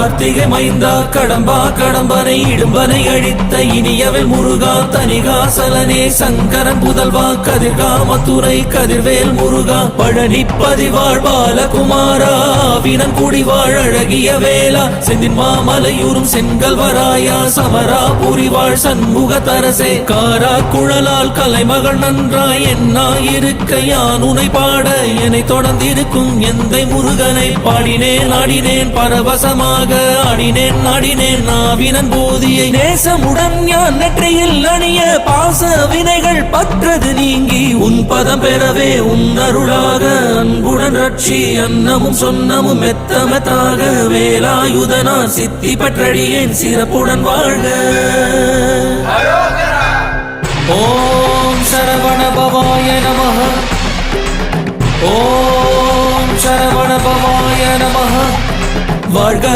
கார்த்திகை மைந்தா கடம்பா கடம்பனை இடும்பனை அழித்த இனியவள் முருகா தனிகாசலனே சங்கரன் புதல்வா கதிர்காமத்துறை கதிர்வேல் முருகா பழனி பதிவாழ் பாலகுமாரா வினன் குடிவாழ் அழகிய வேளா செந்தின் மாமலையூரும் செங்கல்வராயா சமரா புரிவாழ் சண்முக தரசே காரா குழலால் கலைமகள் நன்றாய் என்னாயிருக்க யான் உனை பாட என்னை தொடர்ந்திருக்கும் எந்தை முருகனை பாடினேன் ஆடினேன் பரவசமாக ஆடினேன் ஆடினேன் நாவினன் போதியை நேசமுடன் யான் நெற்றியில் அணிய பாச வினைகள் பற்றது நீங்கி உன் பதம் பெறவே உன் அருளாக அன்புடன் ரட்சி அன்னமும் சொன்னமும் மெத்தமெத்தாக வேலாயுதனா சித்தி பற்றடியேன் சிறப்புடன் வாழ்க. ஓம் சரவண பவாய நமஹ. ஓம் சரவண பவாய நமஹ. வாழ்க